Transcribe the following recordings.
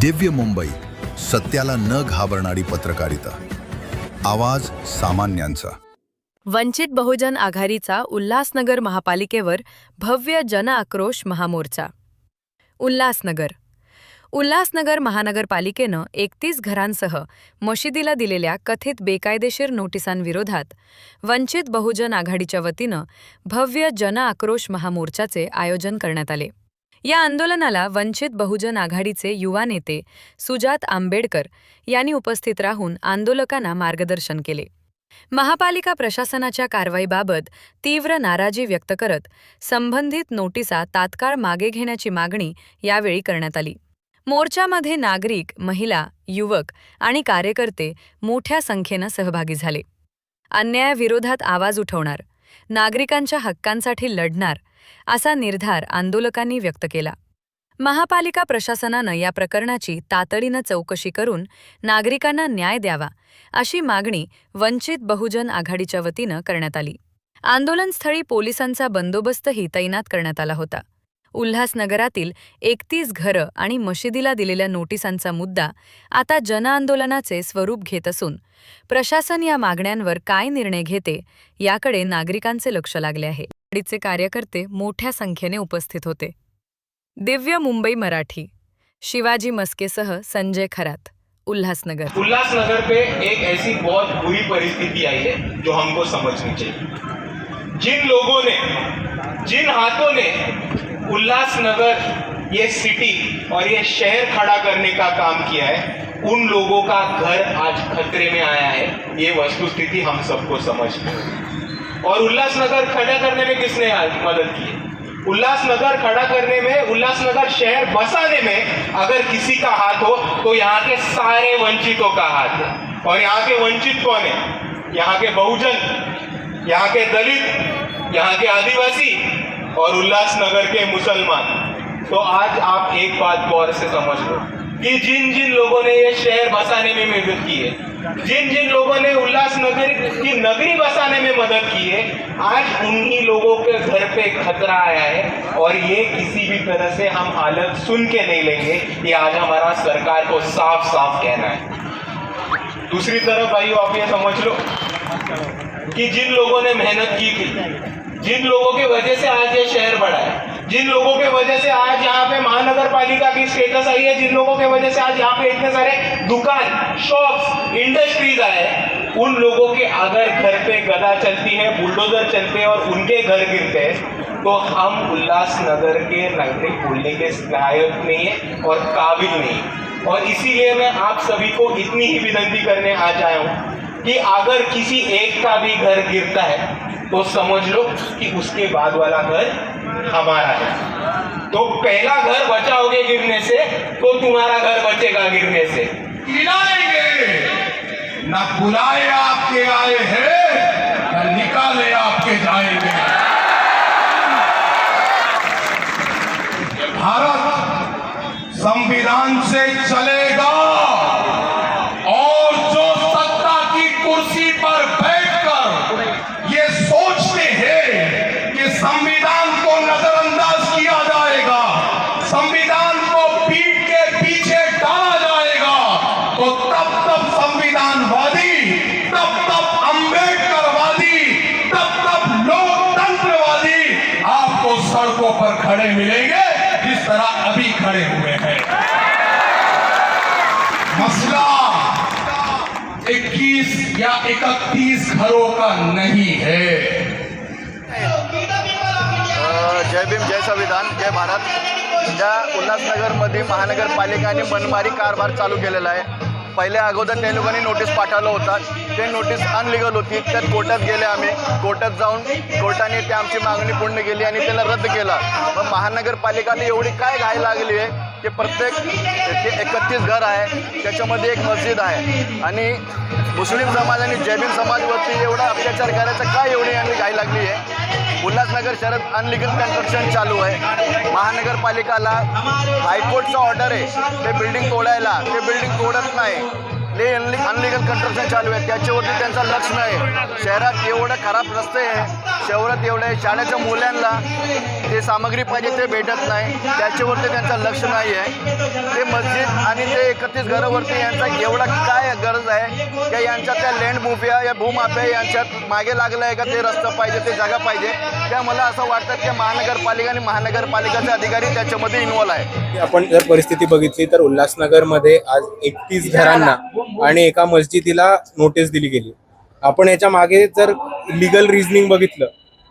दिव्य मुंबई, सत्याला न घाबरणारी पत्रकारिता. आवाज सामान्यांचा. वंचित बहुजन आघाडीचा उल्हासनगर महापालिकेवर भव्य जनआक्रोश महामोर्चा. उल्हासनगर महानगरपालिकेनं 31 घरांसह मशिदीला दिलेल्या कथित बेकायदेशीर नोटिसांविरोधात वंचित बहुजन आघाडीच्या वतीनं भव्य जनआक्रोश महामोर्चाचे आयोजन करण्यात आले. या आंदोलनाला वंचित बहुजन आघाडीचे युवा नेते सुजात आंबेडकर यांनी उपस्थित राहून आंदोलकांना मार्गदर्शन केले. महापालिका प्रशासनाच्या कारवाईबाबत तीव्र नाराजी व्यक्त करत संबंधित नोटिसा तात्काळ मागे घेण्याची मागणी यावेळी करण्यात आली. मोर्चामध्ये नागरिक, महिला, युवक आणि कार्यकर्ते मोठ्या संख्येनं सहभागी झाले. अन्यायाविरोधात आवाज उठवणार, नागरिकांच्या हक्कांसाठी लढणार असा निर्धार आंदोलकांनी व्यक्त केला. महापालिका प्रशासनानं या प्रकरणाची तातडीनं चौकशी करून नागरिकांना न्याय द्यावा अशी मागणी वंचित बहुजन आघाडीच्या वतीनं करण्यात आली. आंदोलनस्थळी पोलिसांचा बंदोबस्तही तैनात करण्यात आला होता. उल्हासनगरातील 31 घरं आणि मशिदीला दिलेल्या नोटिसांचा मुद्दा आता जनआंदोलनाचे स्वरूप घेत असून प्रशासन या मागण्यांवर काय निर्णय घेते याकडे नागरिकांचे लक्ष लागले आहे. आघाडीचे कार्यकर्ते मोठ्या संख्येने उपस्थित होते. दिव्य मुंबई मराठी, शिवाजी मस्केसह संजय खरात, उल्हासनगर. उल्लासनगर पे एक ऐसी बहुत बुरी परिस्थिति आई है जो हमको समझनी चाहिए. जिन लोगों ने, जिन हाथों ने उल्लासनगर ये सिटी और ये शहर खड़ा करने का काम किया है, उन लोगों का घर आज खतरे में आया है. ये वस्तुस्थिति हम सबको समझनी है. और उल्लासनगर खड़ा करने में किसने मदद की है? उल्लासनगर खड़ा करने में, उल्लासनगर शहर बसाने में अगर किसी का हाथ हो तो यहाँ के सारे वंचितों का हाथ है. और यहाँ के वंचित कौन है? यहाँ के बहुजन, यहाँ के दलित, यहाँ के आदिवासी और उल्लासनगर के मुसलमान. तो आज आप एक बात गौर से समझ लो कि जिन जिन लोगों ने ये शहर बसाने में मदद की है, जिन जिन लोगों ने उल्लासनगर की नगरी बसाने में मदद की है, आज उन्हीं लोगों के घर पे खतरा आया है. और ये किसी भी तरह से हम हालत सुन के नहीं लेंगे. ये आज हमारा सरकार को साफ साफ कहना है. दूसरी तरफ भाइयों, आप ये समझ लो कि जिन लोगों ने मेहनत की थी, जिन लोगों की वजह से आज ये शहर बढ़ा है, जिन लोगों के वजह से आज यहाँ पे महानगर पालिका की स्टेटस आई है, जिन लोगों के वजह से आज यहाँ पे इतने सारे दुकान, शॉप्स, इंडस्ट्रीज आए, उन लोगों के अगर घर पे गदा चलती है, बुलडोजर चलते हैं और उनके घर गिरते हैं, तो हम उल्लासनगर के नागरिक बोलने के लायक नहीं है और काबिल नहीं है. और इसीलिए मैं आप सभी को इतनी ही विनती करने आज आया हूँ कि अगर किसी एक का भी घर गिरता है तो समझ लो कि उसके बाद वाला घर हमारा है. तो पहला घर बचाओगे गिरने से तो तुम्हारा घर बचेगा गिरने से. खिलाएंगे ना बुलाए आपके आए हैं, ना निकाले आपके जाएंगे. भारत संविधान से चलेगा और जो सत्ता की कुर्सी पर बैठकर ये सोचते हैं कि संविधान को नजरअंदाज किया जाएगा, संविधान को पीठ के पीछे डाला जाएगा, तो तब तब संविधानवादी, तब तब अंबेडकरवादी, तब तब लोकतंत्रवादी आपको सड़कों पर खड़े मिलेंगे जिस तरह अभी खड़े हुए हैं. मसला 21 या 31 घरों का नहीं है. जय भीम, जय संविधान, जय भारत. ज्या उल्हासनगरमध्ये महानगरपालिकाने मनमारी कारभार चालू केलेला आहे. पहिल्या अगोदर त्या लोकांनी नोटीस पाठवलं होता. ते नोटीस अनलिगल होती. त्यात कोर्टात गेले आम्ही. कोर्टात जाऊन कोर्टाने ते आमची मागणी पूर्ण केली आणि त्याला रद्द केला. पण महानगरपालिकाला एवढी काय घाई लागली आहे की प्रत्येक ते 31 घर आहे, त्याच्यामध्ये एक मस्जिद आहे आणि मुस्लिम समाज आणि जय भीम समाजवरती एवढा अत्याचार करायचा काय एवढी यांनी घाई लागली आहे. उल्हासनगर शहरात अनलिगल कन्स्ट्रक्शन चालू आहे. महानगरपालिकाला हायकोर्टचा ऑर्डर आहे ते बिल्डिंग तोडायला, ते बिल्डिंग तोडत नाही. अनलिगल कंस्ट्रक्शन चालू आहे त्याच्यावरती त्यांचं लक्ष नाही. शहरात एवढं खराब रस्ते आहे, शहरात एवढे शाळेच्या मुलांना ते सामग्री पाहिजे ते भेटत नाही, त्याच्यावरती त्यांचं लक्ष नाही आहे. ते मस्जिद आणि ते 31 घरावरती यांचा एवढा काय गरज आहे की यांच्या त्या लँड मुफिया या भूमाफिया यांच्यात मागे लागलं आहे का ते रस्ता पाहिजे, ते जागा पाहिजे. त्या मला असं वाटतं की महानगरपालिका आणि महानगरपालिकाचे अधिकारी त्याच्यामध्ये इन्व्हॉल्व आहे. आपण जर परिस्थिती बघितली तर उल्हासनगरमध्ये आज 31 घरांना आणि एका मस्जिदीला नोटीस दिली गेली. आपण याच्या मागे जर लिगल रिझनिंग बघितलं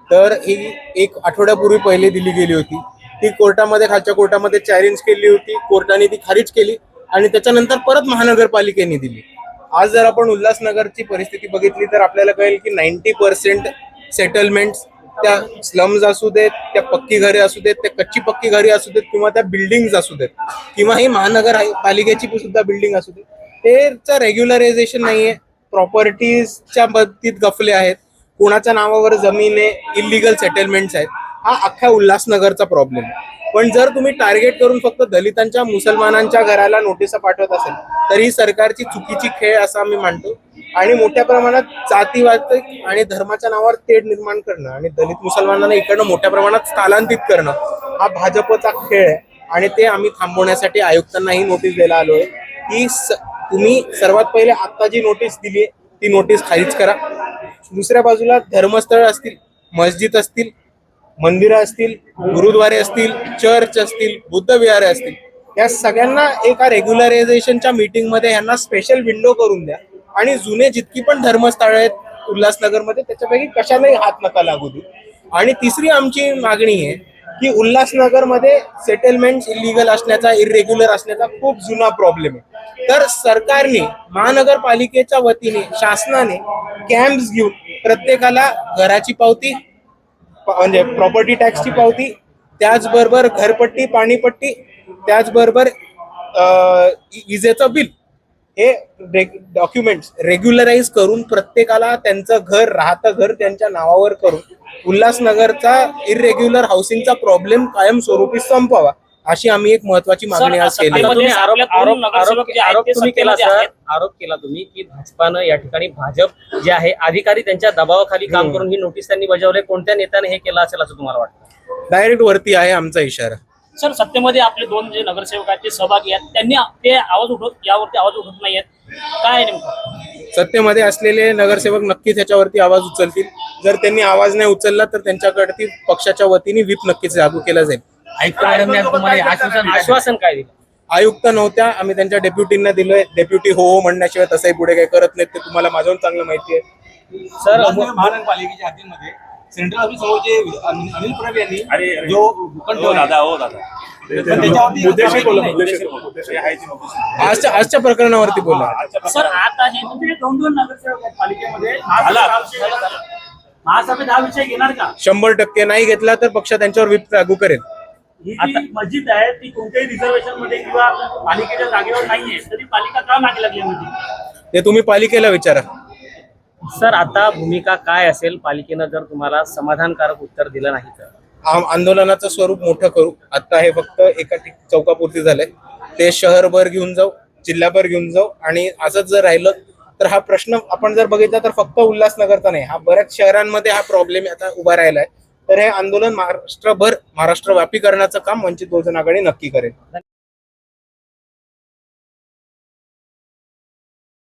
तर ही 1 आठवड्यापूर्वी पहिले दिली गेली होती. ती कोर्टामध्ये, खालच्या कोर्टामध्ये चॅलेंज केली होती, कोर्टाने ती खारिज केली आणि त्याच्यानंतर परत महानगरपालिकेने दिली. आज जर आपण उल्हासनगरची परिस्थिती बघितली तर आपल्याला कळेल की 90% सेटलमेंट्स, त्या स्लम्स असू देत, त्या पक्की घरे असू देत, त्या कच्ची पक्की घरे असू देत, किंवा त्या बिल्डिंग्स असू देत, किंवा ही महानगरपालिकेची सुद्धा बिल्डिंग असू देत, त्याचं रेग्युलरायझेशन नाहीये. प्रॉपर्टीजच्या बाबतीत गफले आहेत, कोणाच्या नावावर जमीन आहे, इलिगल सेटलमेंट्स आहेत. हा अख्ख्या उल्हासनगरचा प्रॉब्लेम आहे. पण जर तुम्ही टार्गेट करून फक्त दलितांच्या, मुसलमानांच्या घराला नोटीस पाठवत असेल तर ही सरकारची चुकीची खेळ असं आम्ही मानतो. आणि मोठ्या प्रमाणात जातीवाद आणि धर्माच्या नावावर तेढ निर्माण करणं आणि दलित मुसलमानांना इकडनं मोठ्या प्रमाणात स्थलांतरित करणं हा भाजपचा खेळ आहे. आणि ते आम्ही थांबवण्यासाठी आयुक्तांनाही नोटीस द्यायला आलोय की तुम्ही सर्वात पहिले आता जी नोटीस दिली ती नोटीस खारिज करा. दुसऱ्या बाजूला धर्मस्थळ असतील, मस्जिद असतील, मंदिरं असतील, गुरुद्वारे असतील, चर्च असतील, बुद्ध विहारे असतील, या सगळ्यांना एका रेग्युलरायझेशनच्या मीटिंगमध्ये यांना स्पेशल विंडो करून द्या. आणि जुने जितकी पण धर्मस्थळ आहेत उल्हासनगरमध्ये त्याच्यापैकी कशालाही हात नका लागू दे. आणि तिसरी आमची मागणी आहे की उल्हासनगरमध्ये सेटलमेंट इलिगल असण्याचा, इरेग्युलर असण्याचा खूप जुना प्रॉब्लेम आहे. तर सरकारने, महानगरपालिकेच्या वतीने, शासनाने कॅम्प्स घेऊन प्रत्येकाला घराची पावती, म्हणजे प्रॉपर्टी टॅक्सची पावती, त्याचबरोबर घरपट्टी, पाणीपट्टी, त्याचबरोबर विजेचं बिल, हे डॉक्युमेंट्स रेग्युलराईज करून प्रत्येकाला त्यांचं घर, राहतं घर त्यांच्या नावावर करून उल्हासनगरचा इरेग्युलर हाऊसिंगचा प्रॉब्लेम कायमस्वरूपी संपवावा, अशी आम्ही एक महत्वाची मागणी आज केली. आरोप केला तुम्ही की भाजपानं या ठिकाणी, भाजप जे आहे अधिकारी त्यांच्या दबावाखाली काम करून ही नोटीस त्यांनी बजावली. कोणत्या नेत्याने हे केलं असेल असं तुम्हाला वाटतं? डायरेक्ट वरती आहे आमचा इशारा. सर, सत्तेमध्ये आपले 2 जे नगरसेवक आहेत ते सहभागी आहेत, त्यांनी ते यावरती आवाज उठवत नाहीयेत, काय नेमकं? सत्तेमध्ये असलेले नगरसेवक नक्कीच याच्यावरती आवाज उचलतील. जर त्यांनी आवाज नाही उचलला तर त्यांच्याकडे पक्षाच्या वतीने व्हीप नक्कीच लागू केला जाईल. आश्वासन काय दिलं? आयुक्त नव्हत्या, आम्ही त्यांच्या डेप्युटींना दिलोय. डेप्युटी हो म्हणण्याशिवाय तसंही पुढे काही करत नाहीत, ते तुम्हाला माझ्याहून चांगलं माहिती आहे. सर, महानगरपालिकेच्या हद्दीमध्ये सेंट्रल ऑफिस समोरचे अनिल परब यांनी जो भूखंड आजच्या प्रकरणावरती बोला. सर, आता हे 2 नगरसेवक पालिकेमध्ये महासभेत हा विषय घेणार का? 100% नाही घेतला तर पक्ष त्यांच्यावर व्हीप लागू करेल. ही जी मस्जिद आहे ती कोणत्याही रिझर्वेशन मध्ये किंवा पालिकेच्या जागेवर नाहीये, तरी पालिका का मागे लागली मस्जिद? ते तुम्ही पालिकेला विचारा. सर, आता भूमिका काय असेल? पालिकेनं जर तुम्हाला समाधानकारक उत्तर दिलं नाही तर आंदोलनाचं स्वरूप मोठं करू. आता हे फक्त एका चौकापुरती झालंय, ते शहरभर घेऊन जाऊ, जिल्हाभर घेऊन जाऊ. आणि असंच जर राहिलं तर हा प्रश्न आपण जर बघितला तर फक्त उल्हासनगरचा नाही, हा बऱ्याच शहरांमध्ये हा प्रॉब्लेम आता उभा राहिलाय. तर हे आंदोलन महाराष्ट्रव्यापी करण्याचं काम वंचित बहुजन आघाडी नक्की करेल.